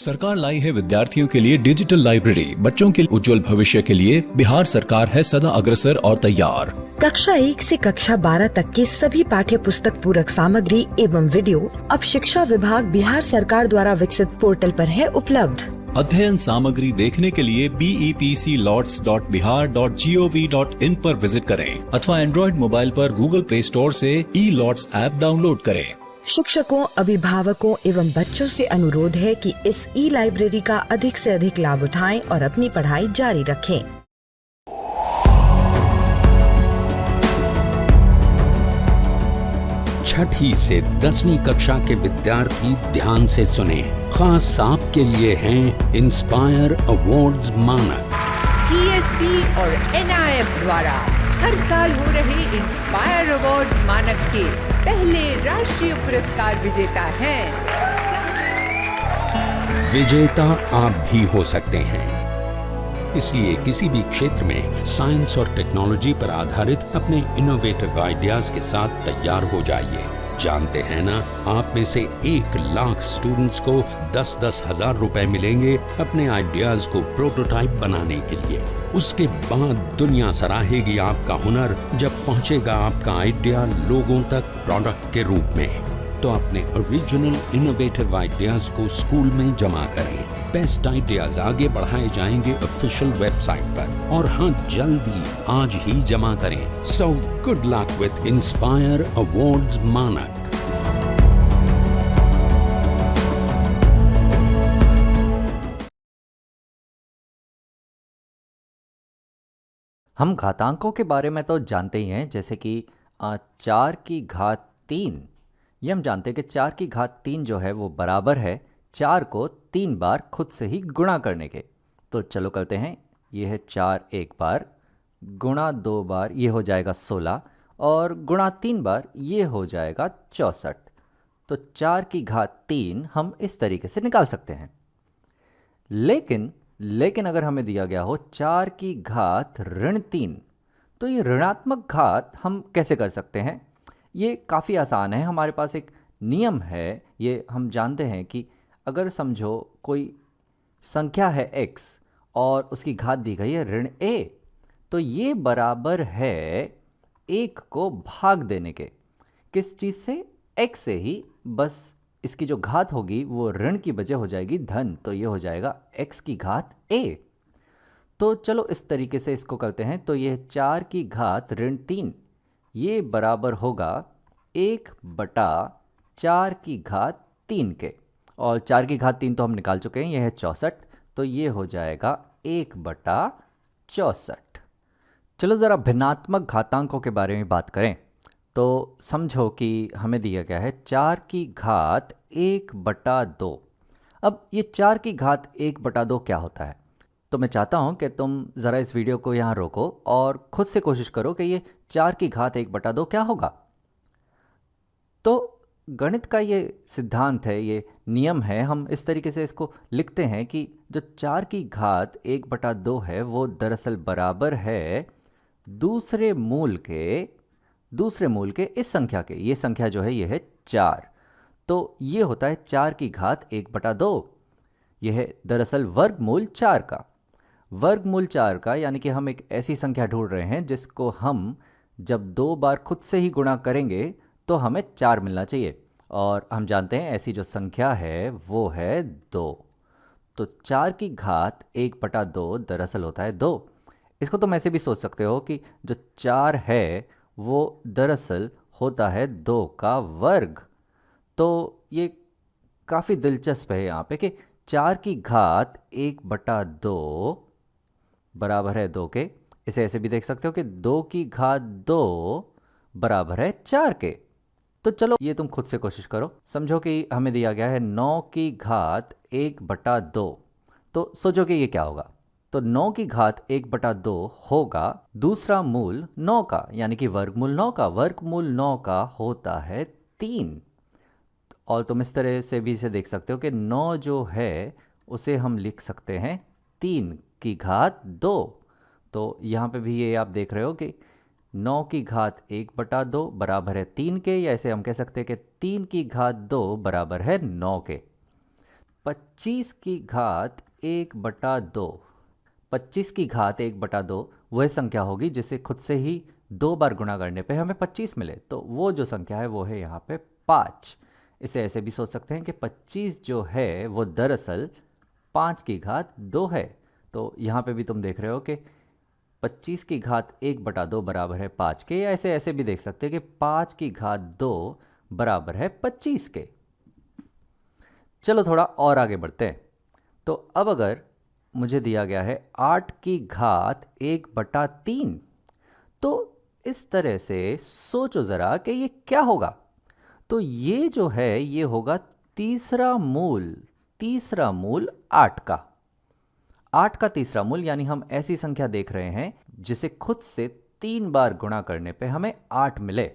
सरकार लाई है विद्यार्थियों के लिए डिजिटल लाइब्रेरी। बच्चों के उज्जवल भविष्य के लिए बिहार सरकार है सदा अग्रसर और तैयार। कक्षा 1 से कक्षा 12 तक की सभी पाठ्य पुस्तक पूरक सामग्री एवं वीडियो अब शिक्षा विभाग बिहार सरकार द्वारा विकसित पोर्टल पर है उपलब्ध। अध्ययन सामग्री देखने के लिए BEPCLots.bihar.gov.in पर विजिट करें अथवा एंड्रॉइड मोबाइल पर गूगल प्ले स्टोर से E-Lots ऐप डाउनलोड करें। शिक्षकों, अभिभावकों एवं बच्चों से अनुरोध है कि इस ई लाइब्रेरी का अधिक से अधिक लाभ उठाएं और अपनी पढ़ाई जारी रखें। छठी से 10वीं कक्षा के विद्यार्थी ध्यान से सुने। खास आपके लिए हैं इंस्पायर अवार्ड्स मानक। DST और NIF द्वारा हर साल हो रहे इंस्पायर अवार्ड्स मानक के पहले राष्ट्रीय पुरस्कार विजेता हैं। विजेता आप भी हो सकते हैं, इसलिए किसी भी क्षेत्र में साइंस और टेक्नोलॉजी पर आधारित अपने इनोवेटिव आइडियाज के साथ तैयार हो जाइए। जानते हैं ना, आप में से 1 लाख स्टूडेंट्स को 10-10 हजार रुपए मिलेंगे अपने आइडियाज को प्रोटोटाइप बनाने के लिए। उसके बाद दुनिया सराहेगी आपका हुनर जब पहुंचेगा आपका आइडिया लोगों तक प्रोडक्ट के रूप में। तो अपने ओरिजिनल इनोवेटिव आइडियाज को स्कूल में जमा करें। बेस्ट आइडियाज आगे बढ़ाए जाएंगे ऑफिशियल वेबसाइट पर, और हाँ, जल्दी आज ही जमा करें। So good luck with inspire awards मानक। हम घातांकों के बारे में तो जानते ही हैं, जैसे कि 4 की घात 3। ये हम जानते हैं कि 4 की घात 3 जो है वो बराबर है 4 को 3 बार खुद से ही गुणा करने के। तो चलो करते हैं। ये है 4 एक बार, गुणा 2 बार ये हो जाएगा 16, और गुणा 3 बार ये हो जाएगा 64। तो 4 की घात 3 हम इस तरीके से निकाल सकते हैं। लेकिन अगर हमें दिया गया हो 4 की घात ऋण 3, तो ये ऋणात्मक घात हम कैसे कर सकते हैं? ये काफ़ी आसान है। हमारे पास एक नियम है, ये हम जानते हैं कि अगर समझो कोई संख्या है x और उसकी घात दी गई है ऋण a, तो ये बराबर है 1 को भाग देने के। किस चीज़ से? x से ही। बस इसकी जो घात होगी वो ऋण की बजाय हो जाएगी धन, तो ये हो जाएगा x की घात a। तो चलो इस तरीके से इसको करते हैं। तो ये 4 की घात ऋण 3 ये बराबर होगा 1/4 की घात 3 के, और 4 की घात 3 तो हम निकाल चुके हैं, ये है 64। तो ये हो जाएगा 1/64। चलो ज़रा भिन्नात्मक घातांकों के बारे में बात करें। तो समझो कि हमें दिया गया है 4 की घात 1/2। अब ये 4 की घात 1/2 क्या होता है? तो मैं चाहता हूँ कि तुम ज़रा इस वीडियो को यहाँ रोको और ख़ुद से कोशिश करो कि ये 4 की घात 1/2 क्या होगा। तो गणित का ये सिद्धांत है, ये नियम है। हम इस तरीके से इसको लिखते हैं कि जो 4 की घात 1/2 है वो दरअसल बराबर है दूसरे मूल के इस संख्या के। ये संख्या जो है ये है 4। तो ये होता है 4 की घात 1/2। यह है दरअसल वर्गमूल 4 का। वर्गमूल 4 का यानी कि हम एक ऐसी संख्या ढूंढ रहे हैं जिसको हम जब 2 बार खुद से ही गुणा करेंगे तो हमें 4 मिलना चाहिए, और हम जानते हैं ऐसी जो संख्या है वो है 2। तो 4 की घात 1/2 दरअसल होता है 2। इसको तुम ऐसे भी सोच सकते हो कि जो 4 है वो दरअसल होता है 2 का वर्ग। तो ये काफ़ी दिलचस्प है यहाँ पे कि 4 की घात 1/2 बराबर है 2 के। इसे ऐसे भी देख सकते हो कि 2 की घात 2 बराबर है 4 के। तो चलो ये तुम खुद से कोशिश करो। समझो कि हमें दिया गया है 9 की घात 1/2। तो सोचो कि ये क्या होगा। तो 9 की घात 1/2 होगा दूसरा मूल 9 का, यानी कि वर्गमूल 9 का। वर्गमूल 9 का होता है 3। और तुम इस तरह से भी इसे देख सकते हो कि 9 जो है उसे हम लिख सकते हैं 3 की घात 2। तो यहाँ पे भी ये आप देख रहे हो कि 9 की घात 1/2 बराबर है 3 के, या ऐसे हम कह सकते हैं कि 3 की घात 2 बराबर है 9 के। 25 की घात 1/2। 25 की घात 1/2 वह संख्या होगी जिसे खुद से ही 2 बार गुणा करने पे हमें 25 मिले, तो वो जो संख्या है वो है यहाँ पे 5। इसे ऐसे भी सोच सकते हैं कि 25 जो है वो दरअसल 5 की घात 2 है। तो यहाँ पे भी तुम देख रहे हो कि 25 की घात 1/2 बराबर है 5 के, या ऐसे ऐसे भी देख सकते हैं कि 5 की घात 2 बराबर है 25 के। चलो थोड़ा और आगे बढ़ते हैं। तो अब अगर मुझे दिया गया है 8 की घात 1/3, तो इस तरह से सोचो ज़रा कि ये क्या होगा। तो ये जो है ये होगा तीसरा मूल 8 का। 8 का तीसरा मूल, यानी हम ऐसी संख्या देख रहे हैं जिसे खुद से 3 बार गुणा करने पे हमें 8 मिले।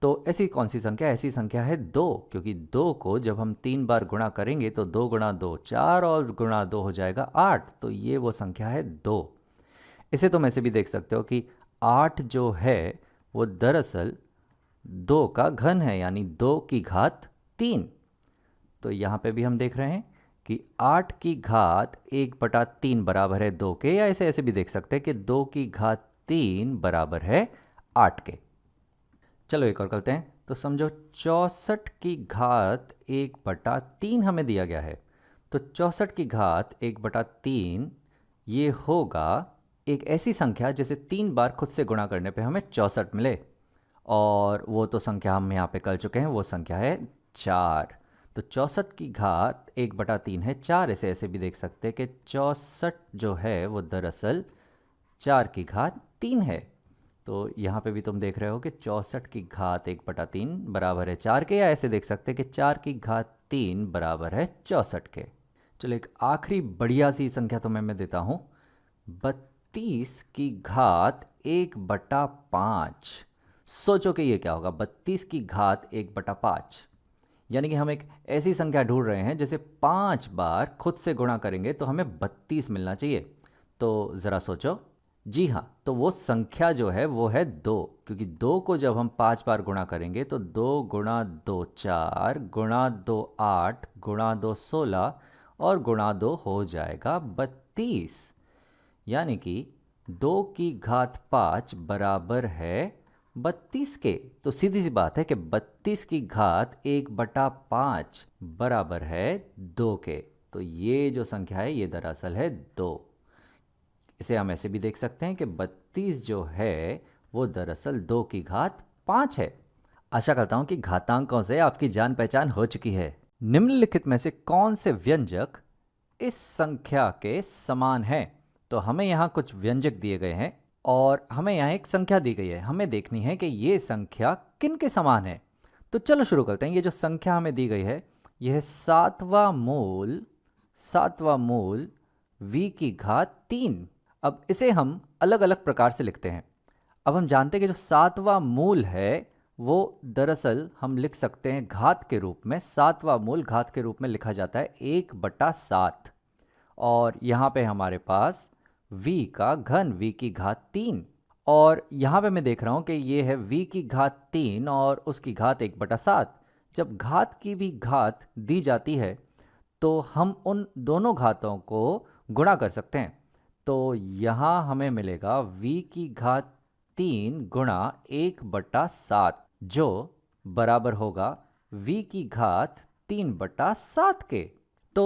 तो ऐसी कौन सी संख्या? ऐसी संख्या है 2, क्योंकि 2 को जब हम 3 बार गुणा करेंगे तो 2 गुणा 2 4 और गुणा 2 हो जाएगा 8। तो ये वो संख्या है 2। इसे तुम ऐसे भी देख सकते हो कि 8 जो है वो दरअसल 2 का घन है, यानी 2 की घात 3। तो यहाँ पे भी हम देख रहे हैं कि 8 की घात 1/3 बराबर है 2 के, या ऐसे ऐसे भी देख सकते हैं कि 2 की घात 3 बराबर है 8 के। चलो एक और करते हैं। तो समझो 64 की घात 1/3 हमें दिया गया है। तो 64 की घात 1/3 ये होगा एक ऐसी संख्या जिसे 3 बार खुद से गुणा करने पे हमें 64 मिले, और वो तो संख्या हम यहाँ पे कर चुके हैं, वो संख्या है 4। तो 64 की घात 1/3 है 4। ऐसे ऐसे भी देख सकते हैं कि 64 जो है वो दरअसल 4 की घात 3 है। तो यहाँ पे भी तुम देख रहे हो कि 64 की घात 1/3 बराबर है 4 के, या ऐसे देख सकते हैं कि 4 की घात 3 बराबर है 64 के। चलो एक आखिरी बढ़िया सी संख्या तुम्हें मैं देता हूँ, 32 की घात 1/5। सोचो कि ये क्या होगा, 32 की घात 1/5, यानी कि हम एक ऐसी संख्या ढूंढ रहे हैं जिसे 5 बार खुद से गुणा करेंगे तो हमें 32 मिलना चाहिए। तो ज़रा सोचो। जी हाँ, तो वो संख्या जो है वो है 2, क्योंकि 2 को जब हम 5 बार गुणा करेंगे तो 2 गुणा 2 4, गुणा 2 8, गुणा 2 16 और गुणा 2 हो जाएगा 32, यानी कि 2 की घात 5 बराबर है 32 के। तो सीधी सी बात है कि 32 की घात 1/5 बराबर है 2 के। तो ये जो संख्या है ये दरअसल है 2। इसे हम ऐसे भी देख सकते हैं कि 32 जो है वो दरअसल 2 की घात 5 है। आशा करता हूं कि घातांकों से आपकी जान पहचान हो चुकी है। निम्नलिखित में से कौन से व्यंजक इस संख्या के समान हैं? तो हमें यहाँ कुछ व्यंजक दिए गए हैं और हमें यहाँ एक संख्या दी गई है। हमें देखनी है कि ये संख्या किन के समान है। तो चलो शुरू करते हैं। ये जो संख्या हमें दी गई है यह है 7वां मूल v की घात 3। अब इसे हम अलग अलग प्रकार से लिखते हैं। अब हम जानते हैं कि जो 7वां मूल है वो दरअसल हम लिख सकते हैं घात के रूप में। 7वां मूल घात के रूप में लिखा जाता है 1/7, और यहाँ पे हमारे पास v का घन v की घात 3, और यहाँ पे मैं देख रहा हूँ कि ये है v की घात 3 और उसकी घात 1/7। जब घात की भी घात दी जाती है तो हम उन दोनों घातों को गुणा कर सकते हैं। तो यहाँ हमें मिलेगा v की घात 3 गुणा 1/7 जो बराबर होगा v की घात 3/7 के। तो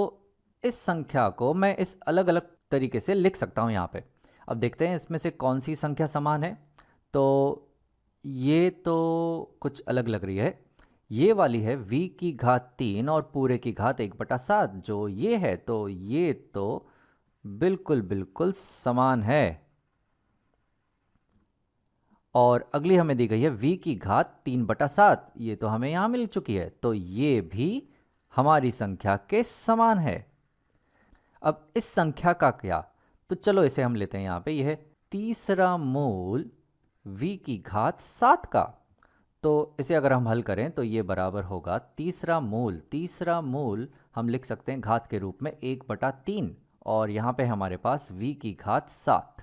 इस संख्या को मैं इस अलग अलग तरीके से लिख सकता हूँ यहाँ पे। अब देखते हैं इसमें से कौन सी संख्या समान है। तो ये तो कुछ अलग लग रही है। ये वाली है v की घात 3 और पूरे की घात 1/7 जो ये है, तो ये तो बिल्कुल समान है। और अगली हमें दी गई है v की घात 3/7, ये तो हमें यहाँ मिल चुकी है, तो ये भी हमारी संख्या के समान है। अब इस संख्या का क्या? तो चलो इसे हम लेते हैं यहाँ पे। यह है तीसरा मूल v की घात 7 का। तो इसे अगर हम हल करें तो ये बराबर होगा तीसरा मूल हम लिख सकते हैं घात के रूप में 1/3, और यहाँ पे हमारे पास v की घात 7।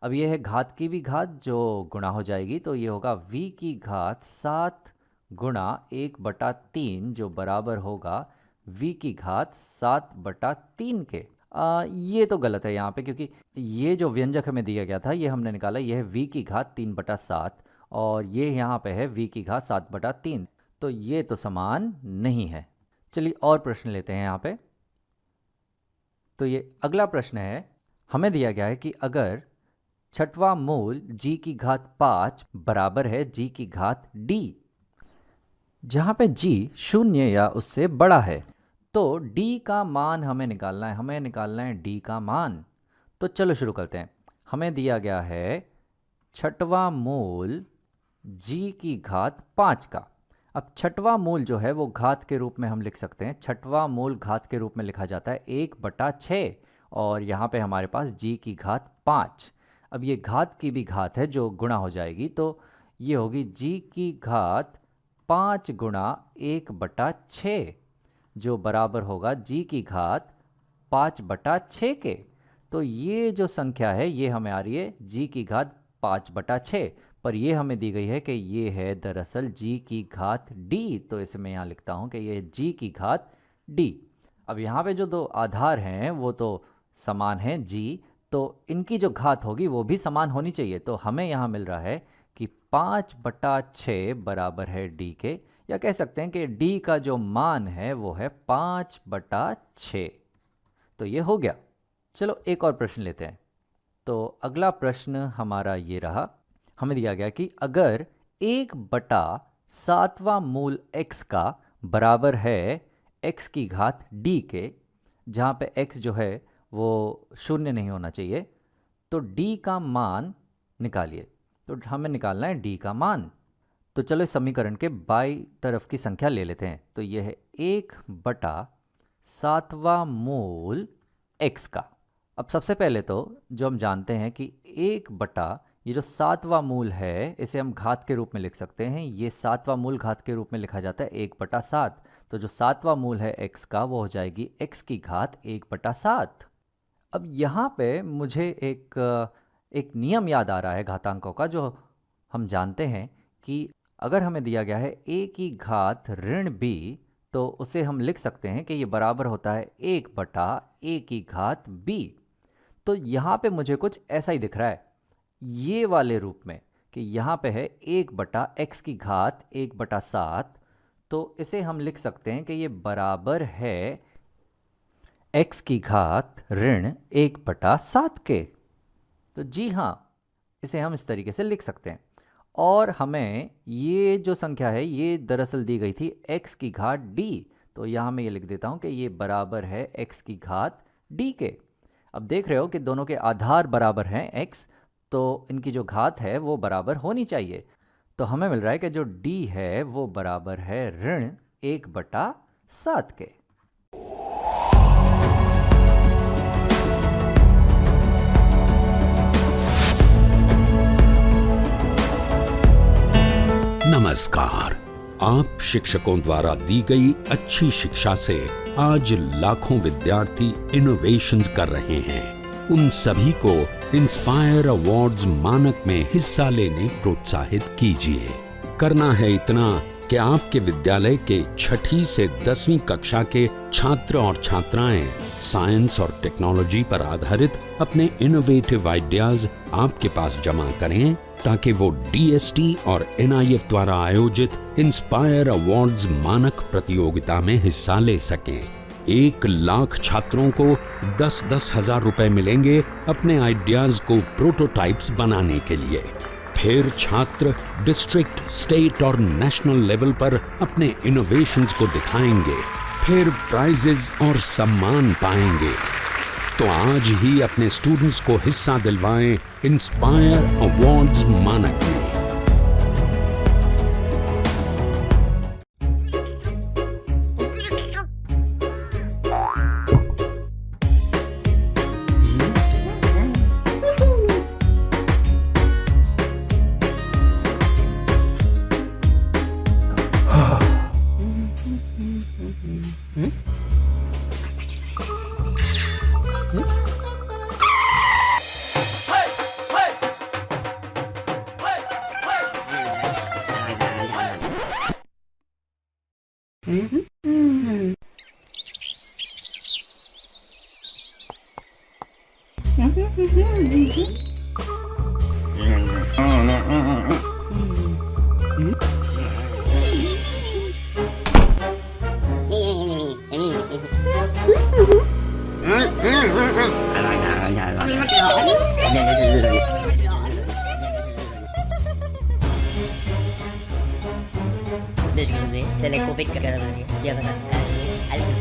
अब ये है घात की भी घात जो गुणा हो जाएगी, तो ये होगा v की घात 7 गुणा 1/3 जो बराबर होगा v की घात 7/3 के। ये तो गलत है यहाँ पे, क्योंकि ये जो व्यंजक हमें दिया गया था ये हमने निकाला, ये है v की घात 3/7 और ये यहाँ पे है v की घात 7/3, तो ये तो समान नहीं है। चलिए और प्रश्न लेते हैं यहाँ पे। तो ये अगला प्रश्न है, हमें दिया गया है कि अगर छठवां मूल g की घात 5 बराबर है g की घात d, जहाँ पे g 0 या उससे बड़ा है, तो d का मान हमें निकालना है, d का मान। तो चलो शुरू करते हैं। हमें दिया गया है छठवां मूल g की घात 5 का। अब छठवां मूल जो है वो घात के रूप में हम लिख सकते हैं, छठवां मूल घात के रूप में लिखा जाता है 1/6, और यहाँ पे हमारे पास g की घात 5। अब ये घात की भी घात है जो गुणा हो जाएगी, तो ये होगी g की घात 5 गुणा 1/6, जो बराबर होगा g की घात 5/6 के। तो ये जो संख्या है ये हमें आ रही है g की घात 5/6, पर ये हमें दी गई है कि ये है दरअसल g की घात d, तो इसे मैं यहाँ लिखता हूँ कि ये g की घात d। अब यहाँ पे जो दो आधार हैं वो तो समान हैं g, तो इनकी जो घात होगी वो भी समान होनी चाहिए। तो हमें यहाँ मिल रहा है कि 5/6 बराबर है d के, या कह सकते हैं कि d का जो मान है वो है 5/6। तो ये हो गया। चलो एक और प्रश्न लेते हैं। तो अगला प्रश्न हमारा ये रहा, हमें दिया गया कि अगर 1/7वां मूल x का बराबर है x की घात d के, जहाँ पे x जो है वो 0 नहीं होना चाहिए, तो d का मान निकालिए। तो हमें निकालना है d का मान। तो चलो इस समीकरण के बाईं तरफ की संख्या ले लेते हैं। तो यह है 1/7वां मूल x का। अब सबसे पहले तो जो हम जानते हैं कि ये जो 7वां मूल है इसे हम घात के रूप में लिख सकते हैं, ये 7वां मूल घात के रूप में लिखा जाता है 1/7। तो जो 7वां मूल है x का वो हो जाएगी x की घात 1/7। अब यहाँ पे मुझे एक नियम याद आ रहा है घातांकों का, जो हम जानते हैं कि अगर हमें दिया गया है a की घात ऋण b, तो उसे हम लिख सकते हैं कि ये बराबर होता है 1/a की घात b। तो यहाँ पे मुझे कुछ ऐसा ही दिख रहा है, ये वाले रूप में, कि यहाँ पे है 1/x की घात 1/7, तो इसे हम लिख सकते हैं कि ये बराबर है x की घात ऋण 1/7 के। तो जी हाँ, इसे हम इस तरीके से लिख सकते हैं। और हमें ये जो संख्या है ये दरअसल दी गई थी x की घात d, तो यहाँ मैं ये लिख देता हूँ कि ये बराबर है x की घात d के। अब देख रहे हो कि दोनों के आधार बराबर हैं x, तो इनकी जो घात है वो बराबर होनी चाहिए। तो हमें मिल रहा है कि जो d है वो बराबर है ऋण 1/7 के। नमस्कार। आप शिक्षकों द्वारा दी गई अच्छी शिक्षा से आज लाखों विद्यार्थी इनोवेशंस कर रहे हैं। उन सभी को इंस्पायर अवार्ड्स मानक में हिस्सा लेने प्रोत्साहित कीजिए। करना है इतना कि आपके विद्यालय के 6ठी से 10वीं कक्षा के छात्र और छात्राएं साइंस और टेक्नोलॉजी पर आधारित अपने इनोवेटिव आइडियाज आपके पास जमा करें, ताकि वो DST और NIF द्वारा आयोजित इंस्पायर अवार्ड्स मानक प्रतियोगिता में हिस्सा ले सकें। 1 लाख छात्रों को 10-10 हजार रुपए मिलेंगे अपने आइडियाज को प्रोटोटाइप्स बनाने के लिए। फिर छात्र डिस्ट्रिक्ट, स्टेट और नेशनल लेवल पर अपने इनोवेशंस को दिखाएंगे, फिर प्राइजेस और सम्मान पाएंगे। तो आज ही अपने स्टूडेंट्स को हिस्सा दिलवाएं इंस्पायर अवार्ड्स मानक में। Biscuit, telekovid ka na rin. Yan na. Alin.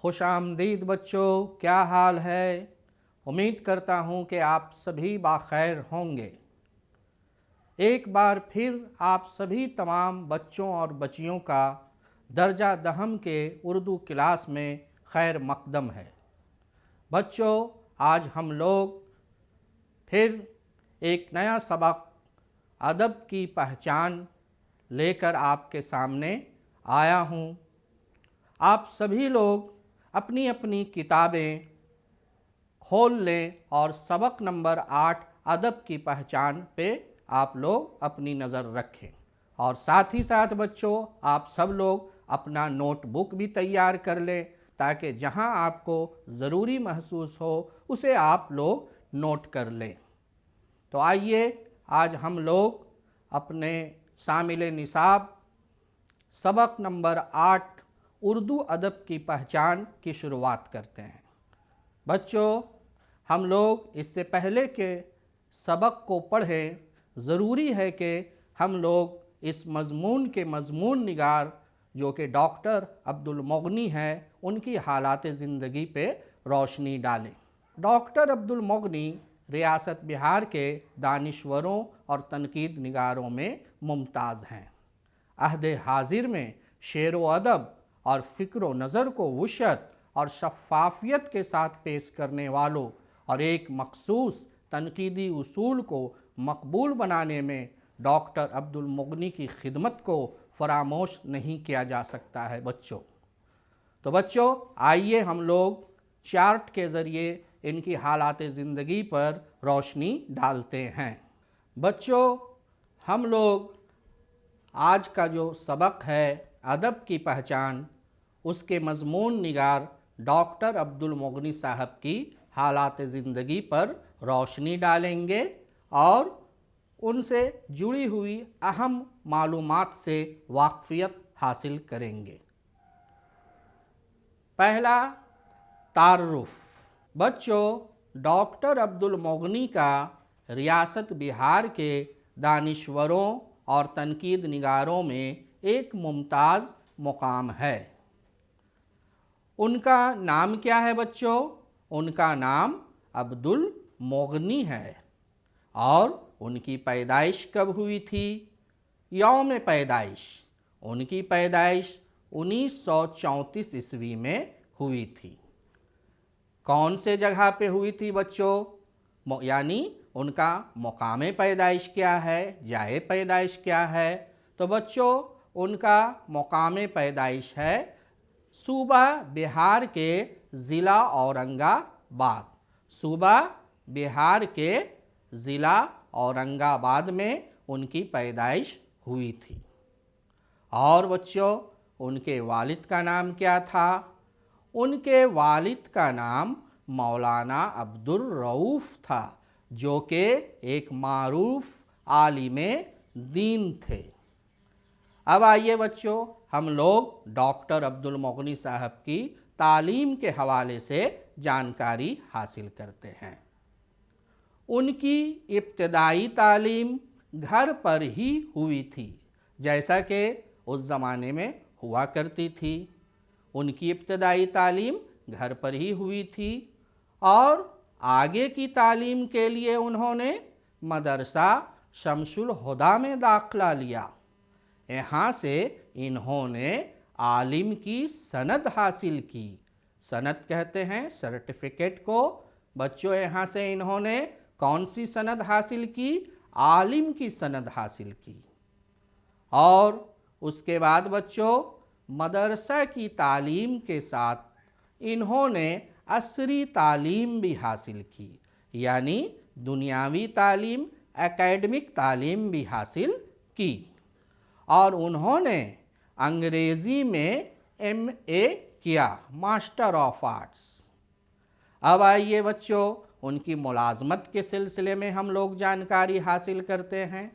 खुश आमदीद बच्चों, क्या हाल है। उम्मीद करता हूँ कि आप सभी बाखैर होंगे। एक बार फिर आप सभी तमाम बच्चों और बच्चियों का दर्जा दहम के उर्दू क्लास में खैर मकदम है। बच्चों, आज हम लोग फिर एक नया सबक अदब की पहचान लेकर आपके सामने आया हूँ। आप सभी लोग अपनी अपनी किताबें खोल लें और सबक नंबर 8 अदब की पहचान पे आप लोग अपनी नज़र रखें। और साथ ही साथ बच्चों, आप सब लोग अपना नोटबुक भी तैयार कर लें ताकि जहां आपको ज़रूरी महसूस हो उसे आप लोग नोट कर लें। तो आइए आज हम लोग अपने शामिल निसाब सबक नंबर 8 उर्दू अदब की पहचान की शुरुआत करते हैं। बच्चों, हम लोग इससे पहले के सबक को पढ़ें, ज़रूरी है कि हम लोग इस मज़मून के मज़मून निगार जो कि डॉक्टर अब्दुल मुग़नी हैं उनकी हालात ज़िंदगी पे रोशनी डालें। डॉक्टर अब्दुल मुग़नी रियासत बिहार के दानिश्वरों और तनकीद निगारों में मुमताज़ हैं। अहद हाजिर में शेर व अदब और फ़िक्र व नज़र को वुशत और शफ़ाफ़ियत के साथ पेश करने वालों और एक मखसूस तनकीदी उसूल को मकबूल बनाने में डॉक्टर अब्दुल मुग़नी की खिदमत को फरामोश नहीं किया जा सकता है बच्चों। तो बच्चों, आइए हम लोग चार्ट के ज़रिए इनकी हालात ज़िंदगी पर रोशनी डालते हैं। बच्चों, हम लोग आज का जो सबक है अदब की पहचान, उसके मज़मून निगार डॉक्टर अब्दुल मुग़नी साहब की हालात ज़िंदगी पर रोशनी डालेंगे और उनसे जुड़ी हुई अहम मालूमात से वाक़फ़ियत हासिल करेंगे। पहला तारुफ़। बच्चों, डॉक्टर अब्दुल मुग़नी का रियासत बिहार के दानिश्वरों और तनकीद निगारों में एक मुमताज़ मुकाम है। उनका नाम क्या है बच्चों? उनका नाम अब्दुल मुग़नी है। और उनकी पैदाइश कब हुई थी? यौम पैदाइश उनकी पैदाइश 1934 ईस्वी में हुई थी। कौन से जगह पे हुई थी बच्चों? यानी उनका मुकाम पैदाइश क्या है, जाए पैदाइश क्या है? तो बच्चों, उनका मुकाम पैदाइश है सूबा बिहार के ज़िला औरंगाबाद। सूबा बिहार के ज़िला औरंगाबाद में उनकी पैदाइश हुई थी। और बच्चों, उनके वालिद का नाम क्या था? ان کے والد کا نام مولانا عبدالرؤوف تھا جو کہ ایک معروف عالم دین تھے۔ اب آئیے بچوں، ہم لوگ ڈاکٹر عبدالمغنی صاحب کی تعلیم کے حوالے سے جانکاری حاصل کرتے ہیں۔ ان کی ابتدائی تعلیم گھر پر ہی ہوئی تھی، جیسا کہ اس زمانے میں ہوا کرتی تھی۔ ان کی ابتدائی تعلیم گھر پر ہی ہوئی تھی اور آگے کی تعلیم کے لیے انہوں نے مدرسہ شمس الہدیٰ میں داخلہ لیا۔ یہاں سے انہوں نے عالم کی سند حاصل کی۔ سند کہتے ہیں سرٹیفکیٹ کو۔ بچوں، یہاں سے انہوں نے کون سی سند حاصل کی؟ عالم کی سند حاصل کی۔ اور اس کے بعد بچوں، مدرسہ کی تعلیم کے ساتھ انہوں نے عصری تعلیم بھی حاصل کی، یعنی دنیاوی تعلیم، اکیڈمک تعلیم بھی حاصل کی۔ اور انہوں نے انگریزی میں MA کیا، ماسٹر آف آرٹس۔ اب آئیے بچوں، ان کی ملازمت کے سلسلے میں ہم لوگ جانکاری حاصل کرتے ہیں۔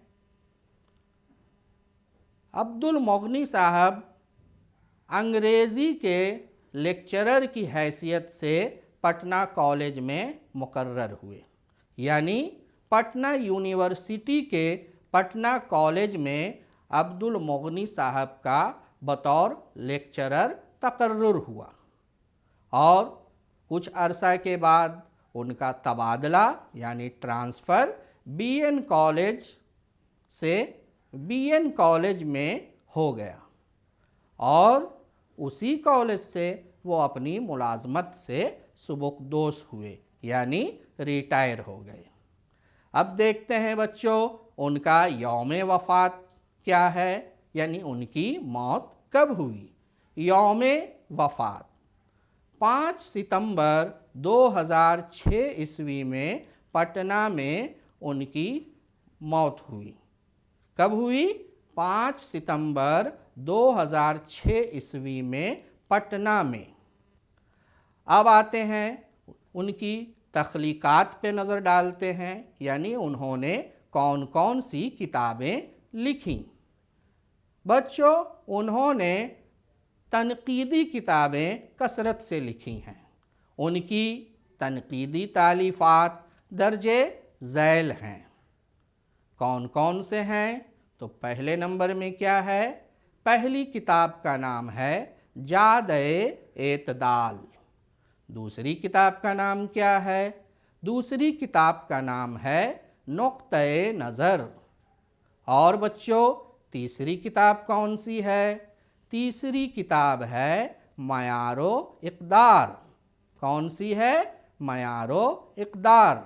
عبدالمغنی صاحب انگریزی کے لیکچرر کی حیثیت سے پٹنہ کالج میں مقرر ہوئے، یعنی پٹنہ یونیورسٹی کے پٹنہ کالج میں عبدالمغنی صاحب کا بطور لیکچرر تقرر ہوا، اور کچھ عرصہ کے بعد ان کا تبادلہ یعنی ٹرانسفر BN کالج سے BN کالج میں ہو گیا، اور اسی کالج سے وہ اپنی ملازمت سے سبکدوش ہوئے، یعنی ریٹائر ہو گئے۔ اب دیکھتے ہیں بچوں، ان کا یوم وفات کیا ہے، یعنی ان کی موت کب ہوئی۔ یوم وفات 5 ستمبر 2006 عیسوی میں پٹنہ میں ان کی موت ہوئی۔ کب ہوئی؟ 5 ستمبر 2006 عیسوی میں پٹنہ میں۔ اب آتے ہیں ان کی تخلیقات پہ نظر ڈالتے ہیں، یعنی انہوں نے کون کون سی کتابیں لکھیں۔ بچوں، انہوں نے تنقیدی کتابیں کثرت سے لکھی ہیں۔ ان کی تنقیدی تالیفات درجے ذیل ہیں۔ کون کون سے ہیں؟ تو پہلے نمبر میں کیا ہے؟ پہلی کتاب کا نام ہے جادِ اعتدال۔ دوسری کتاب کا نام کیا ہے؟ دوسری کتاب کا نام ہے نقطۂ نظر۔ اور بچوں، تیسری کتاب کون سی ہے؟ تیسری کتاب ہے معیار و اقدار۔ کون سی ہے؟ معیار و اقدار۔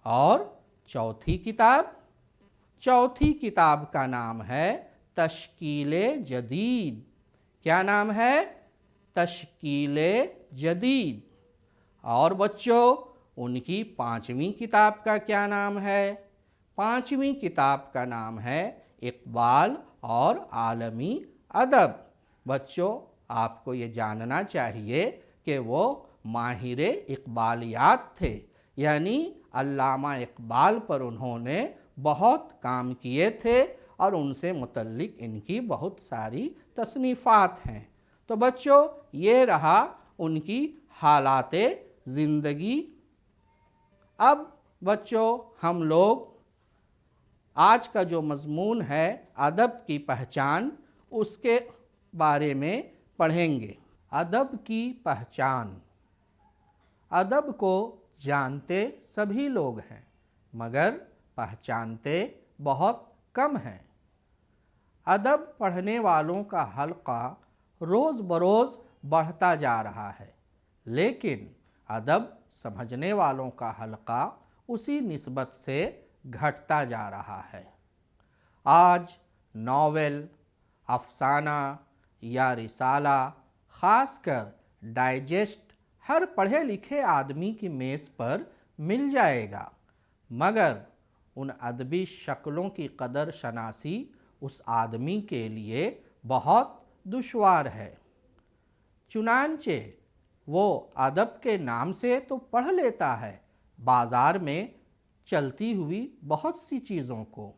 اور چوتھی کتاب کا نام ہے تشکیل جدید۔ کیا نام ہے؟ تشکیل جدید۔ اور بچوں، ان کی 5ویں کتاب کا کیا نام ہے؟ 5ویں کتاب کا نام ہے اقبال اور عالمی ادب۔ بچوں، آپ کو یہ جاننا چاہیے کہ وہ ماہر اقبالیات تھے، یعنی علامہ اقبال پر انہوں نے بہت کام کیے تھے، اور ان سے متعلق ان کی بہت ساری تصنیفات ہیں۔ تو بچوں، یہ رہا ان کی حالات زندگی۔ اب بچوں، ہم لوگ آج کا جو مضمون ہے ادب کی پہچان، اس کے بارے میں پڑھیں گے۔ ادب کی پہچان۔ ادب کو جانتے سبھی لوگ ہیں، مگر پہچانتے بہت کم ہیں۔ ادب پڑھنے والوں کا حلقہ روز بروز بڑھتا جا رہا ہے، لیکن ادب سمجھنے والوں کا حلقہ اسی نسبت سے گھٹتا جا رہا ہے۔ آج ناول، افسانہ یا رسالہ، خاص کر ڈائجسٹ، ہر پڑھے لکھے آدمی کی میز پر مل جائے گا، مگر ان ادبی شکلوں کی قدر شناسی اس آدمی کے لیے بہت دشوار ہے۔ چنانچہ وہ ادب کے نام سے تو پڑھ لیتا ہے بازار میں چلتی ہوئی بہت سی چیزوں کو،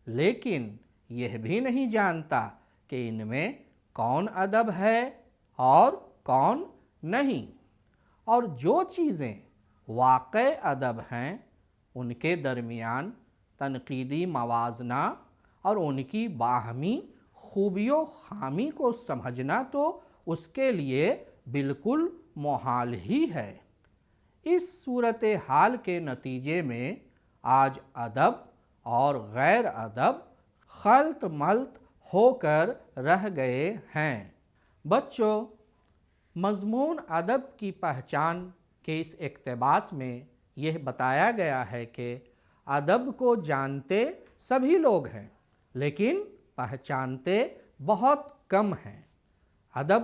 لیکن یہ بھی نہیں جانتا کہ ان میں کون ادب ہے اور کون نہیں، اور جو چیزیں واقع ادب ہیں ان کے درمیان تنقیدی موازنہ اور ان کی باہمی خوبی و خامی کو سمجھنا تو اس کے لیے بالکل محال ہی ہے۔ اس صورتحال کے نتیجے میں آج ادب اور غیر ادب خلط ملط ہو کر رہ گئے ہیں۔ بچوں، مضمون ادب کی پہچان کے اس اقتباس میں یہ بتایا گیا ہے کہ ادب کو جانتے سبھی لوگ ہیں لیکن پہچانتے بہت کم ہیں۔ ادب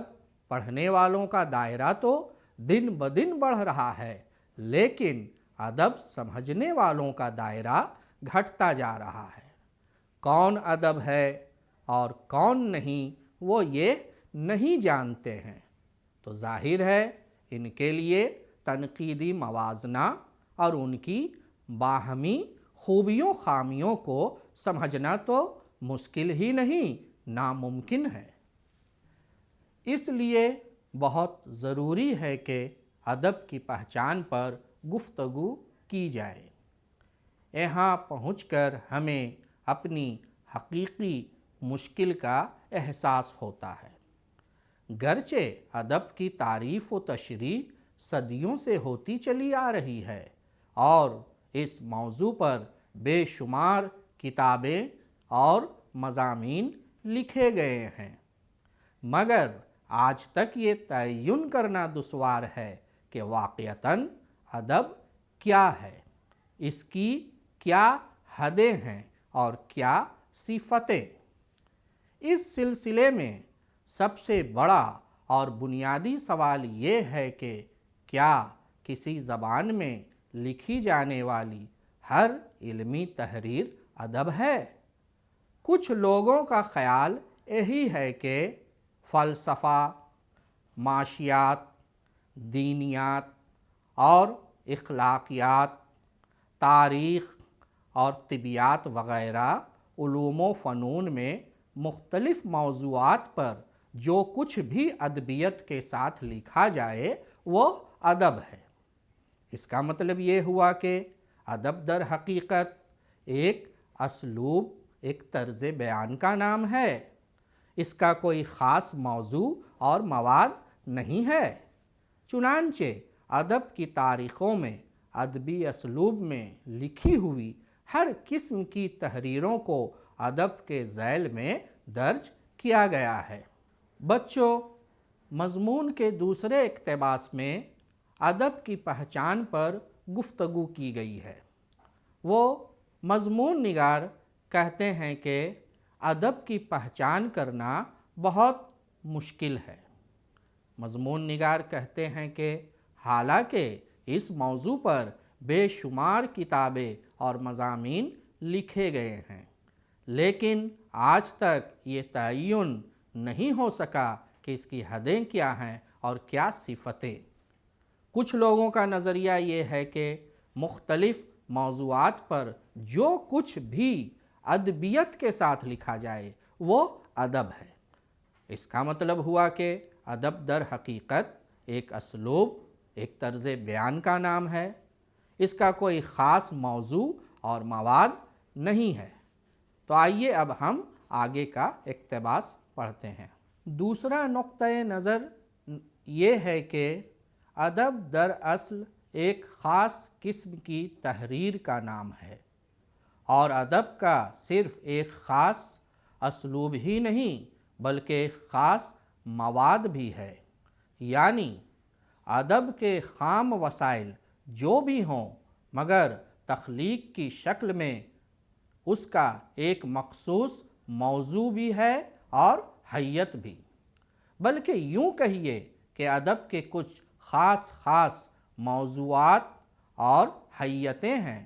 پڑھنے والوں کا دائرہ تو دن بدن بڑھ رہا ہے، لیکن ادب سمجھنے والوں کا دائرہ گھٹتا جا رہا ہے۔ کون ادب ہے اور کون نہیں وہ یہ نہیں جانتے ہیں، تو ظاہر ہے ان کے لیے تنقیدی موازنہ اور ان کی باہمی خوبیوں خامیوں کو سمجھنا تو مشکل ہی نہیں ناممکن ہے۔ اس لیے بہت ضروری ہے کہ ادب کی پہچان پر گفتگو کی جائے۔ یہاں پہنچ کر ہمیں اپنی حقیقی مشکل کا احساس ہوتا ہے۔ گرچہ ادب کی تعریف و تشریح صدیوں سے ہوتی چلی آ رہی ہے اور اس موضوع پر بے شمار کتابیں اور مضامین لکھے گئے ہیں، مگر آج تک یہ تعین کرنا دشوار ہے کہ واقعتاً ادب کیا ہے، اس کی کیا حدیں ہیں اور کیا صفتیں۔ اس سلسلے میں سب سے بڑا اور بنیادی سوال یہ ہے کہ کیا کسی زبان میں لکھی جانے والی ہر علمی تحریر ادب ہے؟ کچھ لوگوں کا خیال یہی ہے کہ فلسفہ، معاشیات، دینیات اور اخلاقیات، تاریخ اور طبیعیات وغیرہ علوم و فنون میں مختلف موضوعات پر جو کچھ بھی ادبیت کے ساتھ لکھا جائے وہ ادب ہے۔ اس کا مطلب یہ ہوا کہ ادب در حقیقت ایک اسلوب، ایک طرز بیان کا نام ہے، اس کا کوئی خاص موضوع اور مواد نہیں ہے۔ چنانچہ ادب کی تاریخوں میں ادبی اسلوب میں لکھی ہوئی ہر قسم کی تحریروں کو ادب کے ذیل میں درج کیا گیا ہے۔ بچوں، مضمون کے دوسرے اقتباس میں ادب کی پہچان پر گفتگو کی گئی ہے۔ وہ مضمون نگار کہتے ہیں کہ ادب کی پہچان کرنا بہت مشکل ہے۔ مضمون نگار کہتے ہیں کہ حالانکہ اس موضوع پر بے شمار کتابیں اور مضامین لکھے گئے ہیں، لیکن آج تک یہ تعین نہیں ہو سکا کہ اس کی حدیں کیا ہیں اور کیا صفتیں۔ کچھ لوگوں کا نظریہ یہ ہے کہ مختلف موضوعات پر جو کچھ بھی ادبیت کے ساتھ لکھا جائے وہ ادب ہے۔ اس کا مطلب ہوا کہ ادب در حقیقت ایک اسلوب، ایک طرز بیان کا نام ہے، اس کا کوئی خاص موضوع اور مواد نہیں ہے۔ تو آئیے اب ہم آگے کا اقتباس پڑھتے ہیں۔ دوسرا نقطۂ نظر یہ ہے کہ ادب دراصل ایک خاص قسم کی تحریر کا نام ہے، اور ادب کا صرف ایک خاص اسلوب ہی نہیں بلکہ ایک خاص مواد بھی ہے، یعنی ادب کے خام وسائل جو بھی ہوں مگر تخلیق کی شکل میں اس کا ایک مخصوص موضوع بھی ہے اور حیت بھی، بلکہ یوں کہیے کہ ادب کے کچھ خاص موضوعات اور حیتیں ہیں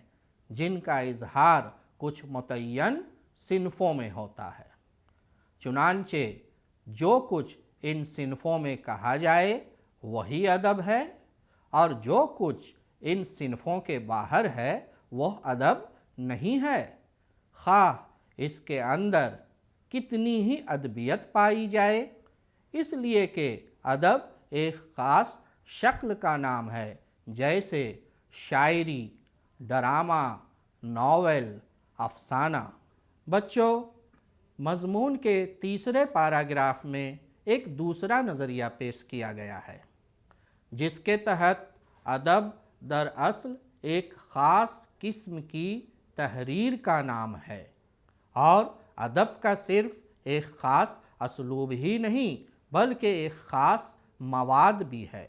جن کا اظہار کچھ متعین صنفوں میں ہوتا ہے۔ چنانچہ جو کچھ ان صنفوں میں کہا جائے वही अदब है और जो कुछ इन सिनफों के बाहर है वह अदब नहीं है, ख़्वाह इसके अंदर कितनी ही अदबियत पाई जाए, इसलिए कि अदब एक ख़ास शक्ल का नाम है, जैसे शायरी, ड्रामा, नावल, अफसाना। बच्चों, मज़मून के तीसरे पैराग्राफ में एक दूसरा नज़रिया पेश किया गया है, जिसके तहत अदब दरअसल एक ख़ास किस्म की तहरीर का नाम है और अदब का सिर्फ़ एक ख़ास असलूब ही नहीं बल्कि एक ख़ास मवाद भी है,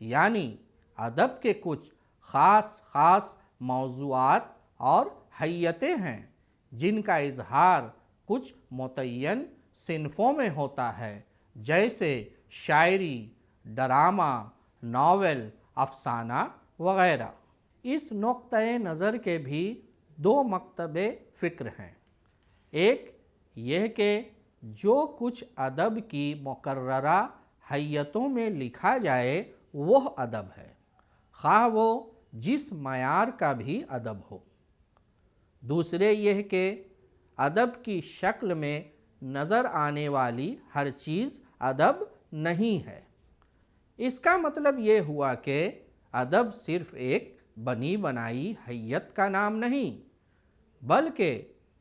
यानी अदब के कुछ ख़ास मौज़ूआत और हैयतें हैं जिनका इजहार कुछ मुतय्यन सिनफ़ों में होता है, जैसे शायरी, ड्रामा, नावल, अफसाना वग़ैरह। इस नुक्ते नज़र के भी दो मकतबे फ़िक्र हैं। एक यह कि जो कुछ अदब की मुकर्ररा हैयतों में लिखा जाए वह अदब है, ख़्वाह वो जिस मयार का भी अदब हो। दूसरे यह कि अदब की शक्ल में नज़र आने वाली हर चीज़ अदब नहीं है। इसका मतलब ये हुआ कि अदब सिर्फ़ एक बनी बनाई हैयत का नाम नहीं, बल्कि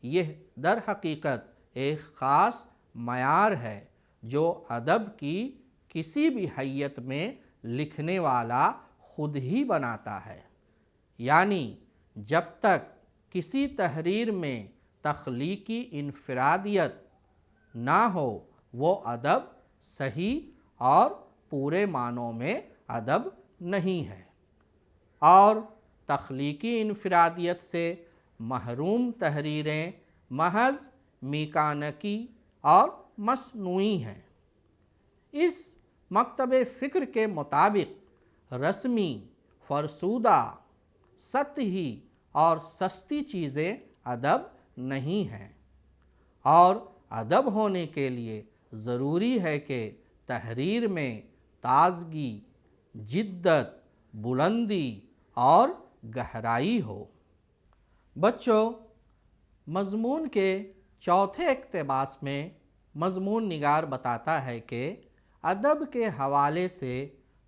यह दर हकीकत एक ख़ास मयार है जो अदब की किसी भी हैयत में लिखने वाला खुद ही बनाता है। यानी जब तक किसी तहरीर में तख्लीकी इनफरादियत ना हो वो अदब सही और पूरे मानों में अदब नहीं है, और तख्लीकी इनफरादियत से महरूम तहरीरें महज मीकानकी और मसनूई हैं। इस मकतबे फ़िक्र के मुताबिक रस्मी, फरसूदा, सतही और सस्ती चीज़ें अदब नहीं हैं, और अदब होने के लिए ज़रूरी है कि तहरीर में ताज़गी, जिद्दत, बुलंदी और गहराई हो। बच्चों, मज़मून के चौथे इक़्तिबास में मज़मून निगार बताता है कि अदब के हवाले से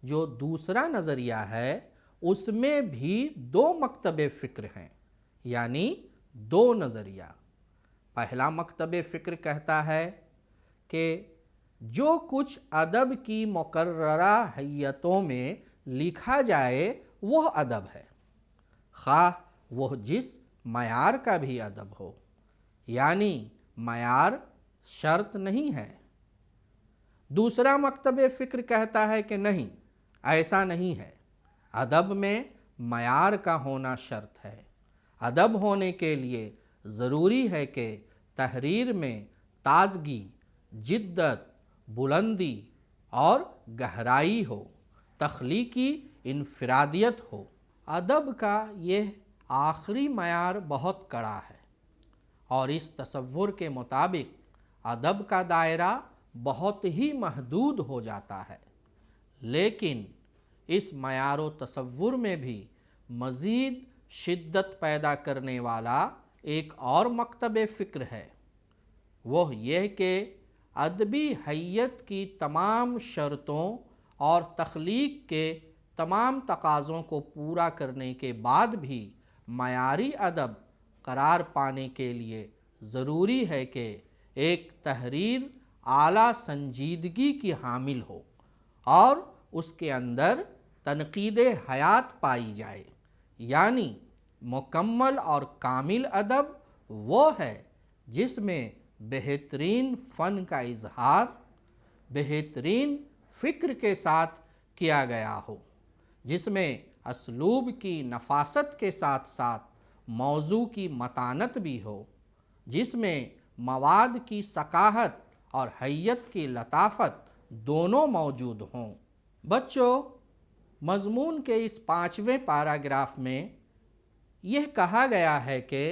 जो दूसरा नज़रिया है उसमें भी दो मकतबे फ़िक्र हैं, यानी दो नज़रिया। पहला मकतबे फ़िक्र कहता है कि जो कुछ अदब की मुकर्ररा हैयतों में लिखा जाए वह अदब है, ख़्वाह वह जिस मयार का भी अदब हो, यानी मयार शर्त नहीं है। दूसरा मकतबे फ़िक्र कहता है कि नहीं, ऐसा नहीं है, अदब में मयार का होना शर्त है। अदब होने के लिए ज़रूरी है कि तहरीर में ताज़गी, जिद्दत, बुलंदी और गहराई हो, तख्लीकी इनफरादियत हो। अदब का यह आखिरी मयार बहुत कड़ा है और इस तसव्वुर के मुताबिक अदब का दायरा बहुत ही महदूद हो जाता है, लेकिन इस मयारो तसव्वुर में भी मज़ीद शिद्दत पैदा करने वाला एक और मकतबे फ़िक्र है। वह यह कि अदबी हैयत की तमाम शर्तों और तख्लीक के तमाम तकाज़ों को पूरा करने के बाद भी मयारी अदब करार पाने के लिए ज़रूरी है कि एक तहरीर आला संजीदगी की हामिल हो और उसके अंदर तनक़ीद हयात पाई जाए। यानी मुकम्मल और कामिल अदब वो है जिसमें बेहतरीन फ़न का इजहार बेहतरीन फ़िक्र के साथ किया गया हो, जिसमें असलूब की नफासत के साथ साथ मौजू की मतानत भी हो, जिसमें मवाद की सकाहत और हैयत की लताफत दोनों मौजूद हों। बच्चों, मज़मून के इस 5वें पैराग्राफ में यह कहा गया है कि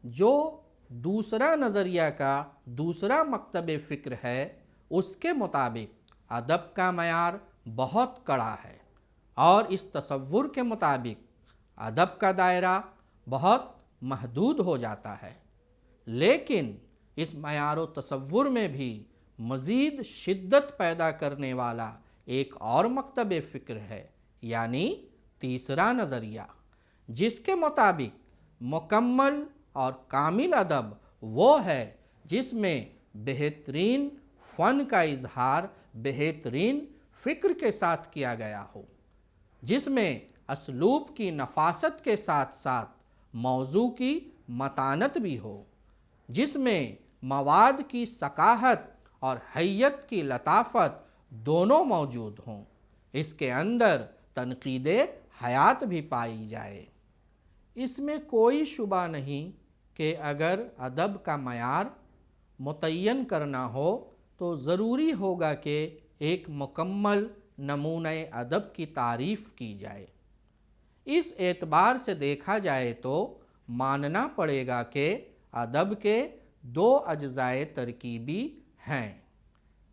जो दूसरा नज़रिया का दूसरा मकतबे फ़िक्र है उसके मुताबिक अदब का मयार بہت کڑا ہے اور اس تصور کے مطابق ادب کا دائرہ بہت محدود ہو جاتا ہے، لیکن اس معیار و تصور میں بھی مزید شدت پیدا کرنے والا ایک اور مکتب فکر ہے، یعنی تیسرا نظریہ، جس کے مطابق مکمل اور کامل ادب وہ ہے جس میں بہترین فن کا اظہار بہترین فکر کے ساتھ کیا گیا ہو، جس میں اسلوب کی نفاست کے ساتھ ساتھ موضوع کی متانت بھی ہو، جس میں مواد کی ثقافت اور حیت کی لطافت دونوں موجود ہوں، اس کے اندر تنقید حیات بھی پائی جائے۔ اس میں کوئی شبہ نہیں کہ اگر ادب کا معیار متعین کرنا ہو تو ضروری ہوگا کہ ایک مکمل نمونہ ادب کی تعریف کی جائے۔ اس اعتبار سے دیکھا جائے تو ماننا پڑے گا کہ ادب کے دو اجزائے ترکیبی ہیں،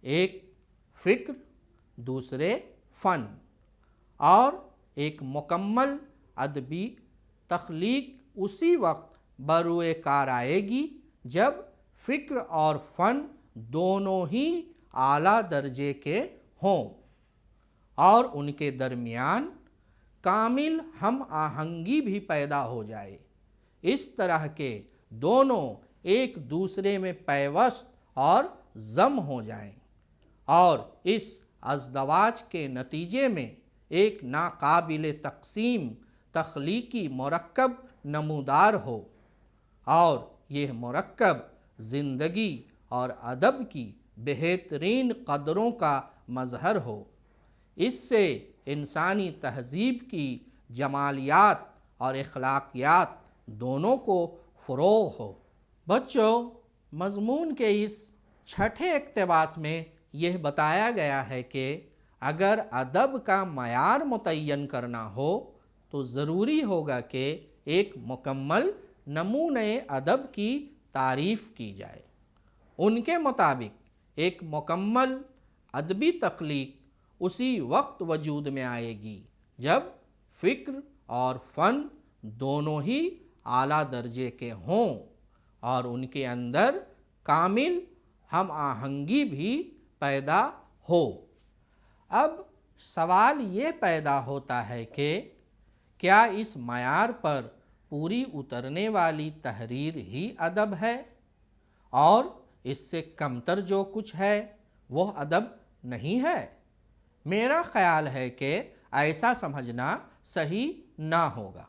ایک فکر، دوسرے فن، اور ایک مکمل ادبی تخلیق اسی وقت بروئے کار آئے گی جب فکر اور فن دونوں ہی اعلیٰ درجے کے ہوں اور ان کے درمیان کامل ہم آہنگی بھی پیدا ہو جائے، اس طرح کے دونوں ایک دوسرے میں پیوست اور ضم ہو جائیں اور اس ازدواج کے نتیجے میں ایک ناقابل تقسیم تخلیقی مرکب نمودار ہو، اور یہ مرکب زندگی اور ادب کی بہترین قدروں کا مظہر ہو، اس سے انسانی تہذیب کی جمالیات اور اخلاقیات دونوں کو فروغ ہو۔ بچوں، مضمون کے اس چھٹے اقتباس میں یہ بتایا گیا ہے کہ اگر ادب کا معیار متعین کرنا ہو تو ضروری ہوگا کہ ایک مکمل نمونہ ادب کی تعریف کی جائے۔ ان کے مطابق ایک مکمل ادبی تخلیق اسی وقت وجود میں آئے گی جب فکر اور فن دونوں ہی اعلیٰ درجے کے ہوں اور ان کے اندر کامل ہم آہنگی بھی پیدا ہو۔ اب سوال یہ پیدا ہوتا ہے کہ کیا اس معیار پر پوری اترنے والی تحریر ہی ادب ہے اور اس سے کمتر جو کچھ ہے وہ ادب نہیں ہے؟ میرا خیال ہے کہ ایسا سمجھنا صحیح نہ ہوگا۔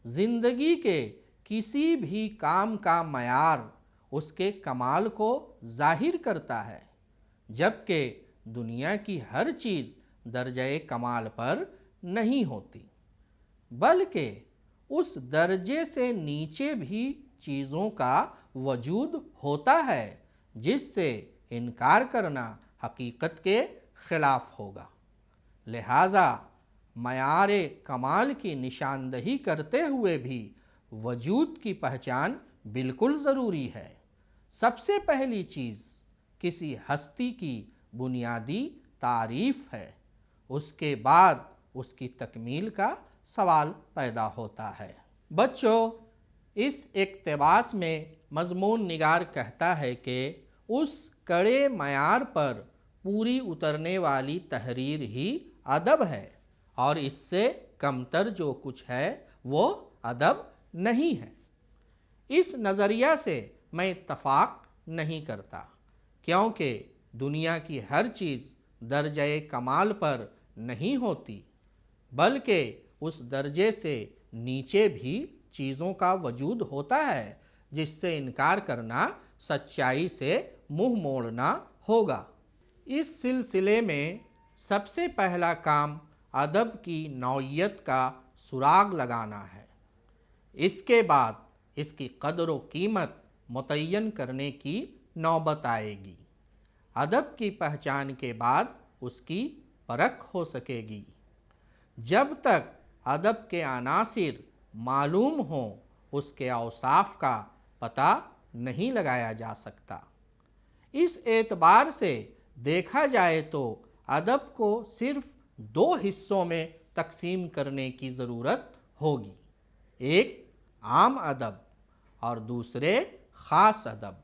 زندگی کے کسی بھی کام کا معیار اس کے کمال کو ظاہر کرتا ہے، جبکہ دنیا کی ہر چیز درجہ کمال پر نہیں ہوتی، بلکہ اس درجے سے نیچے بھی چیزوں کا وجود ہوتا ہے جس سے انکار کرنا حقیقت کے خلاف ہوگا۔ لہٰذا معیار کمال کی نشاندہی کرتے ہوئے بھی وجود کی پہچان بالکل ضروری ہے۔ سب سے پہلی چیز کسی ہستی کی بنیادی تعریف ہے، اس کے بعد اس کی تکمیل کا سوال پیدا ہوتا ہے۔ بچوں، اس اقتباس میں مضمون نگار کہتا ہے کہ اس کڑے معیار پر پوری اترنے والی تحریر ہی ادب ہے اور اس سے کمتر جو کچھ ہے وہ ادب نہیں ہے۔ اس نظریہ سے میں اتفاق نہیں کرتا، کیونکہ دنیا کی ہر چیز درجہ کمال پر نہیں ہوتی، بلکہ اس درجے سے نیچے بھی چیزوں کا وجود ہوتا ہے جس سے انکار کرنا سچائی سے منہ موڑنا ہوگا۔ اس سلسلے میں سب سے پہلا کام ادب کی نوعیت کا سراغ لگانا ہے، اس کے بعد اس کی قدر و قیمت متعین کرنے کی نوبت آئے گی۔ ادب کی پہچان کے بعد اس کی پرکھ ہو سکے گی۔ جب تک ادب کے عناصر معلوم ہوں اس کے اوصاف کا پتہ نہیں لگایا جا سکتا۔ اس اعتبار سے دیکھا جائے تو ادب کو صرف دو حصوں میں تقسیم کرنے کی ضرورت ہوگی، ایک عام ادب اور دوسرے خاص ادب۔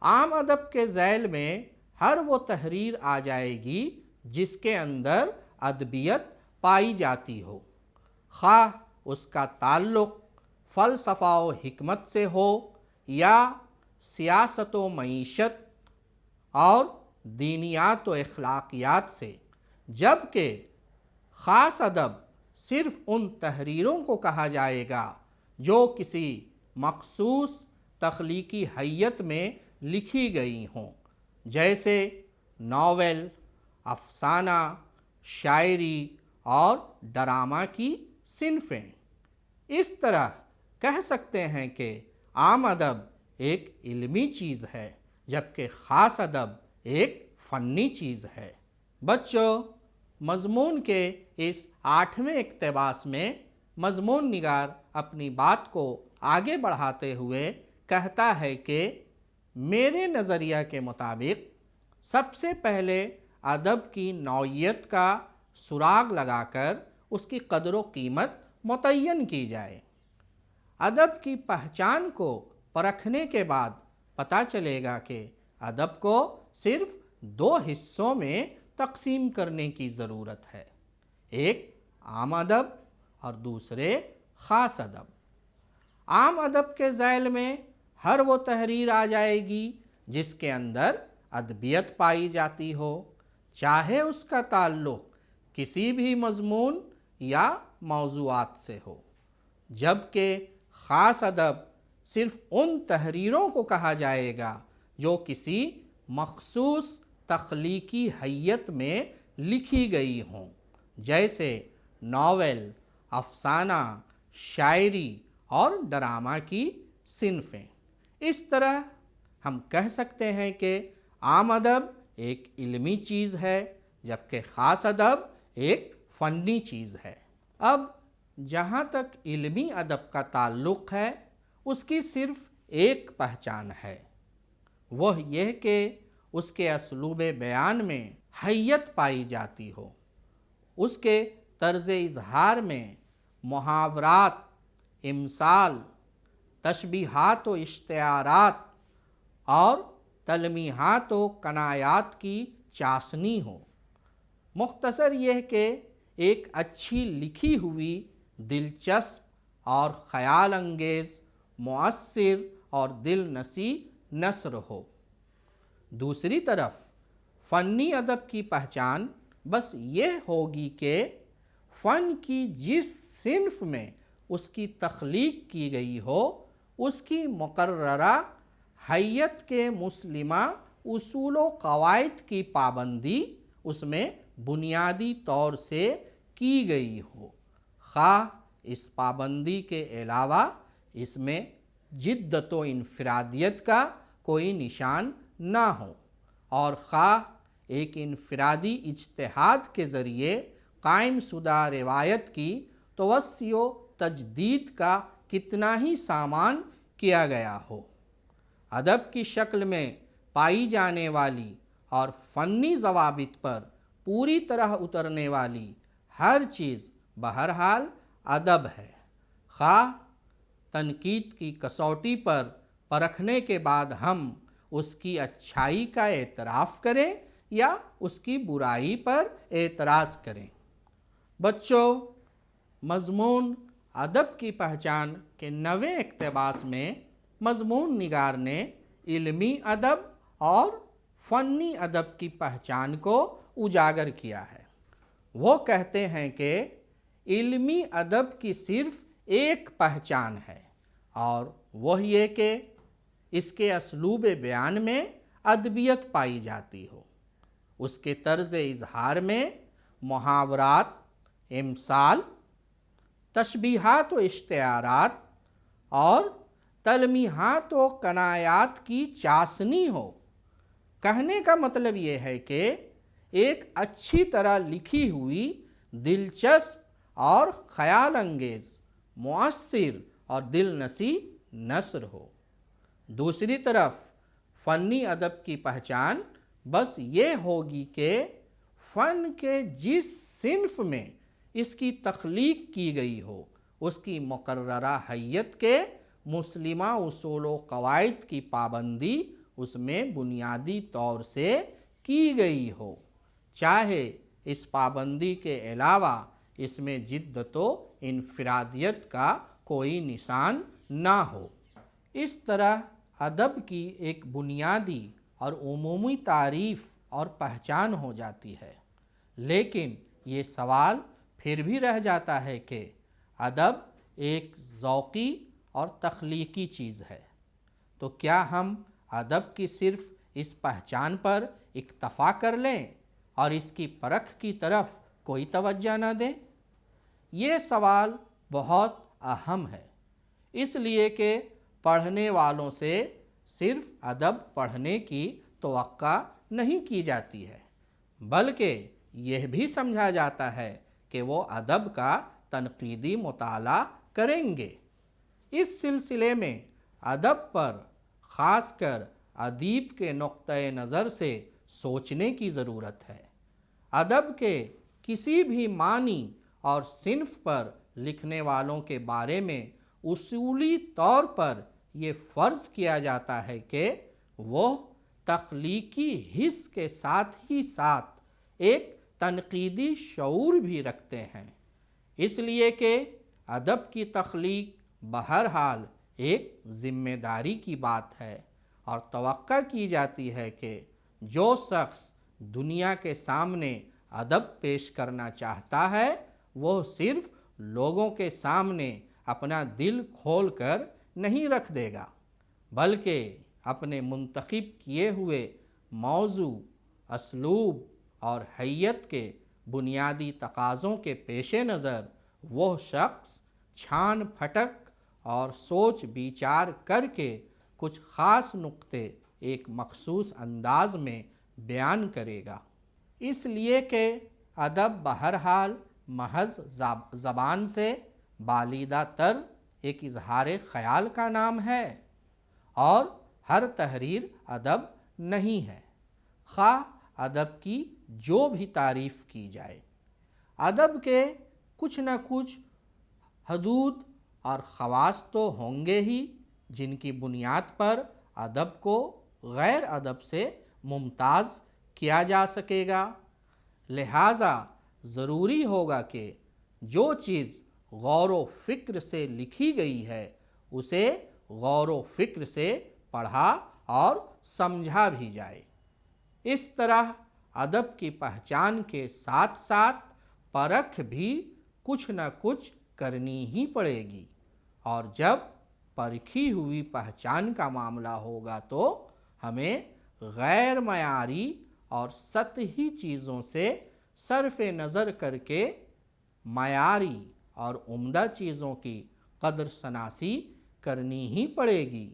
عام ادب کے ذیل میں ہر وہ تحریر آ جائے گی جس کے اندر ادبیت پائی جاتی ہو، خواہ اس کا تعلق فلسفہ و حکمت سے ہو یا سیاست و معیشت اور دینیات و اخلاقیات سے، جبکہ خاص ادب صرف ان تحریروں کو کہا جائے گا جو کسی مخصوص تخلیقی حیت میں لکھی گئی ہوں، جیسے ناول، افسانہ، شاعری اور ڈرامہ کی صنفیں۔ اس طرح کہہ سکتے ہیں کہ عام ادب ایک علمی چیز ہے جبکہ خاص ادب ایک فنی چیز ہے۔ بچوں، مضمون کے اس 8ویں اقتباس میں مضمون نگار اپنی بات کو آگے بڑھاتے ہوئے کہتا ہے کہ میرے نظریہ کے مطابق سب سے پہلے ادب کی نوعیت کا سراغ لگا کر اس کی قدر و قیمت متعین کی جائے۔ ادب کی پہچان کو پرکھنے کے بعد پتہ چلے گا کہ ادب کو صرف دو حصوں میں تقسیم کرنے کی ضرورت ہے، ایک عام ادب اور دوسرے خاص ادب۔ عام ادب کے ذیل میں ہر وہ تحریر آ جائے گی جس کے اندر ادبیت پائی جاتی ہو، چاہے اس کا تعلق کسی بھی مضمون یا موضوعات سے ہو، جبکہ خاص ادب صرف ان تحریروں کو کہا جائے گا جو کسی مخصوص تخلیقی حیت میں لکھی گئی ہوں، جیسے ناول، افسانہ، شاعری اور ڈرامہ کی صنفیں۔ اس طرح ہم کہہ سکتے ہیں کہ عام ادب ایک علمی چیز ہے جبکہ خاص ادب ایک فنی چیز ہے۔ اب جہاں تک علمی ادب کا تعلق ہے، اس کی صرف ایک پہچان ہے، وہ یہ کہ اس کے اسلوب بیان میں حیت پائی جاتی ہو، اس کے طرز اظہار میں محاورات، امثال، تشبیہات و اشتعارات اور تلمیحات و کنایات کی چاشنی ہو۔ مختصر یہ کہ ایک اچھی لکھی ہوئی، دلچسپ اور خیال انگیز، مؤثر اور دل نشیں نثر ہو۔ دوسری طرف فنی ادب کی پہچان بس یہ ہوگی کہ فن کی جس صنف میں اس کی تخلیق کی گئی ہو، اس کی مقررہ حیت کے مسلمہ اصول و قواعد کی پابندی اس میں بنیادی طور سے کی گئی ہو، خواہ اس پابندی کے علاوہ اس میں جدت و انفرادیت کا کوئی نشان نہ ہو، اور خواہ ایک انفرادی اجتہاد کے ذریعے قائم شدہ روایت کی توسیع و تجدید کا کتنا ہی سامان کیا گیا ہو۔ ادب کی شکل میں پائی جانے والی اور فنی ضوابط پر پوری طرح اترنے والی ہر چیز بہرحال ادب ہے، خواہ تنقید کی کسوٹی پر پرکھنے کے بعد ہم اس کی اچھائی کا اعتراف کریں یا اس کی برائی پر اعتراض کریں۔ بچوں، مضمون ادب کی پہچان کے 9ویں اقتباس میں مضمون نگار نے علمی ادب اور فنی ادب کی پہچان کو اجاگر کیا ہے۔ وہ کہتے ہیں کہ علمی ادب کی صرف ایک پہچان ہے، اور وہ یہ کہ اس کے اسلوب بیان میں ادبیت پائی جاتی ہو، اس کے طرز اظہار میں محاورات، امثال، تشبیہات و اشتعارات اور تلمیحات و کنایات کی چاشنی ہو۔ کہنے کا مطلب یہ ہے کہ ایک اچھی طرح لکھی ہوئی، دلچسپ اور خیال انگیز، مؤثر اور دل نشیں نثر ہو۔ دوسری طرف فنی ادب کی پہچان بس یہ ہوگی کہ فن کے جس صنف میں اس کی تخلیق کی گئی ہو اس کی مقررہ حیت کے مسلمہ اصول و قواعد کی پابندی اس میں بنیادی طور سے کی گئی ہو، چاہے اس پابندی کے علاوہ اس میں جدت و انفرادیت کا کوئی نشان نہ ہو۔ اس طرح ادب کی ایک بنیادی اور عمومی تعریف اور پہچان ہو جاتی ہے، لیکن یہ سوال پھر بھی رہ جاتا ہے کہ ادب ایک ذوقی اور تخلیقی چیز ہے، تو کیا ہم ادب کی صرف اس پہچان پر اکتفا کر لیں اور اس کی پرکھ کی طرف کوئی توجہ نہ دیں؟ یہ سوال بہت اہم ہے، اس لیے کہ پڑھنے والوں سے صرف ادب پڑھنے کی توقع نہیں کی جاتی ہے، بلکہ یہ بھی سمجھا جاتا ہے کہ وہ ادب کا تنقیدی مطالعہ کریں گے۔ اس سلسلے میں ادب پر خاص کر ادیب کے نقطۂ نظر سے سوچنے کی ضرورت ہے۔ ادب کے کسی بھی معنی اور صنف پر لکھنے والوں کے بارے میں اصولی طور پر یہ فرض کیا جاتا ہے کہ وہ تخلیقی حس کے ساتھ ہی ساتھ ایک تنقیدی شعور بھی رکھتے ہیں، اس لیے کہ ادب کی تخلیق بہرحال ایک ذمہ داری کی بات ہے، اور توقع کی جاتی ہے کہ جو شخص دنیا کے سامنے ادب پیش کرنا چاہتا ہے وہ صرف لوگوں کے سامنے اپنا دل کھول کر نہیں رکھ دے گا، بلکہ اپنے منتخب کیے ہوئے موضوع، اسلوب اور حیت کے بنیادی تقاضوں کے پیش نظر وہ شخص چھان پھٹک اور سوچ بیچار کر کے کچھ خاص نقطے ایک مخصوص انداز میں بیان کرے گا، اس لیے کہ ادب بہرحال محض زبان سے بالیدہ تر ایک اظہار خیال کا نام ہے، اور ہر تحریر ادب نہیں ہے، خواہ ادب کی جو بھی تعریف کی جائے۔ ادب کے کچھ نہ کچھ حدود اور خواص تو ہوں گے ہی جن کی بنیاد پر ادب کو غیر ادب سے ممتاز کیا جا سکے گا، لہٰذا ضروری ہوگا کہ جو چیز غور و فکر سے لکھی گئی ہے اسے غور و فکر سے پڑھا اور سمجھا بھی جائے۔ اس طرح ادب کی پہچان کے ساتھ ساتھ پرکھ بھی کچھ نہ کچھ کرنی ہی پڑے گی، اور جب پرکھی ہوئی پہچان کا معاملہ ہوگا تو ہمیں غیر معیاری اور سطحی چیزوں سے صرف نظر کر کے معیاری اور عمدہ چیزوں کی قدر شناسی کرنی ہی پڑے گی،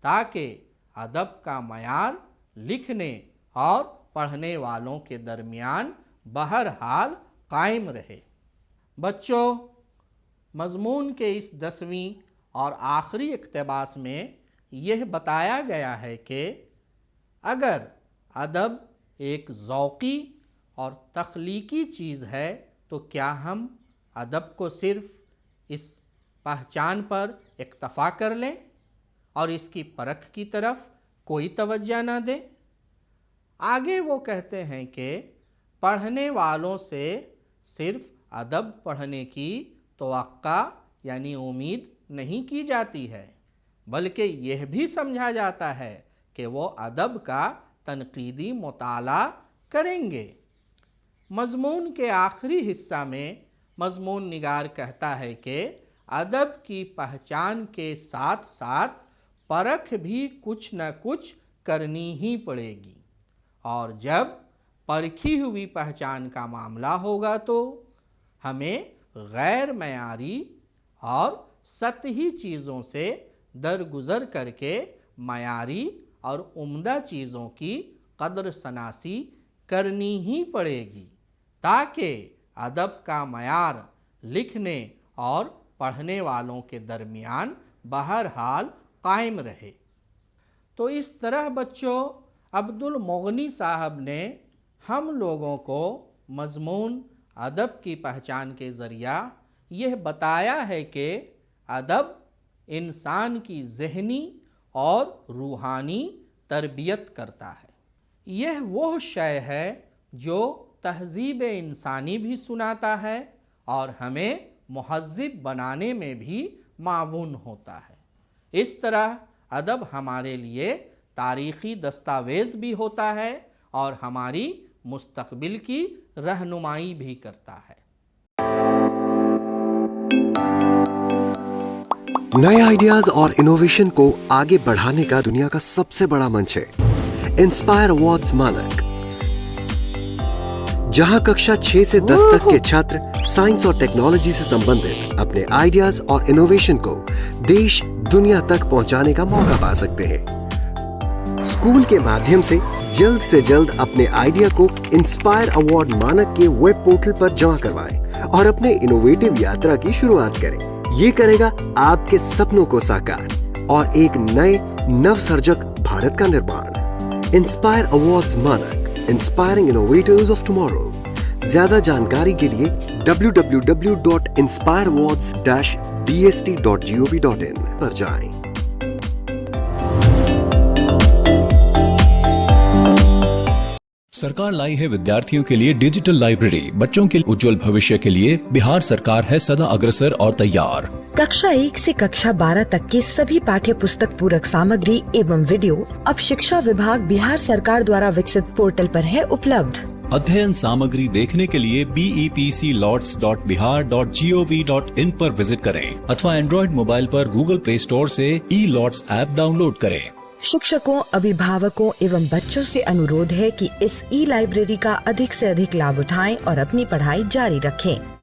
تاکہ ادب کا معیار لکھنے اور پڑھنے والوں کے درمیان بہرحال قائم رہے۔ بچوں، مضمون کے اس 10ویں اور آخری اقتباس میں یہ بتایا گیا ہے کہ اگر ادب ایک ذوقی اور تخلیقی چیز ہے تو کیا ہم ادب کو صرف اس پہچان پر اکتفا کر لیں اور اس کی پرکھ کی طرف کوئی توجہ نہ دیں؟ آگے وہ کہتے ہیں کہ پڑھنے والوں سے صرف ادب پڑھنے کی توقع یعنی امید نہیں کی جاتی ہے، بلکہ یہ بھی سمجھا جاتا ہے کہ وہ ادب کا تنقیدی مطالعہ کریں گے۔ مضمون کے آخری حصہ میں مضمون نگار کہتا ہے کہ ادب کی پہچان کے ساتھ ساتھ پرکھ بھی کچھ نہ کچھ کرنی ہی پڑے گی، اور جب پرکھی ہوئی پہچان کا معاملہ ہوگا تو ہمیں غیر معیاری اور سطحی چیزوں سے درگزر کر کے معیاری اور عمدہ چیزوں کی قدر شناسی کرنی ہی پڑے گی، تاکہ ادب کا معیار لکھنے اور پڑھنے والوں کے درمیان بہرحال قائم رہے۔ تو اس طرح بچوں عبد المغنی صاحب نے ہم لوگوں کو मजमून अदब की पहचान के ज़रिया यह बताया है कि अदब इंसान की ज़हनी और रूहानी तरबियत करता है। यह वो शय है जो तहज़ीब इंसानी भी सुनाता है और हमें मुहज़्ज़िब बनाने में भी मावून होता है। इस तरह अदब हमारे लिए तारीख़ी दस्तावेज़ भी होता है और हमारी मुस्तक़बिल की रहनुमाई भी करता है। नए आइडियाज और इनोवेशन को आगे बढ़ाने का दुनिया का सबसे बड़ा मंच है इंस्पायर अवार्ड्स मानक, जहां कक्षा 6 से 10 तक के छात्र साइंस और टेक्नोलॉजी से संबंधित अपने आइडियाज और इनोवेशन को देश दुनिया तक पहुंचाने का मौका पा सकते हैं। स्कूल के माध्यम से जल्द अपने आइडिया को इंस्पायर अवार्ड मानक के वेब पोर्टल पर जमा करवाएं और अपने इनोवेटिव यात्रा की शुरुआत करें। ये करेगा आपके सपनों को साकार और एक नए नवसर्जक भारत का निर्माण। इंस्पायर अवार्ड्स मानक, इंस्पायरिंग इनोवेटर्स ऑफ टुमारो। ज्यादा जानकारी के लिए www.inspireawards-bst.gov.in पर जाएं। सरकार लाई है विद्यार्थियों के लिए डिजिटल लाइब्रेरी। बच्चों के उज्जवल भविष्य के लिए बिहार सरकार है सदा अग्रसर और तैयार। कक्षा 1 से कक्षा 12 तक के सभी पाठ्य पुस्तक पूरक सामग्री एवं वीडियो अब शिक्षा विभाग बिहार सरकार द्वारा विकसित पोर्टल पर है उपलब्ध। अध्ययन सामग्री देखने के लिए BEPCLots.bihar.gov.in पर विजिट करें अथवा एंड्रॉइड मोबाइल पर गूगल प्ले स्टोर से E-Lots ऐप डाउनलोड करें। शिक्षकों, अभिभावकों एवं बच्चों से अनुरोध है कि इस ई लाइब्रेरी का अधिक से अधिक लाभ उठाएं और अपनी पढ़ाई जारी रखें।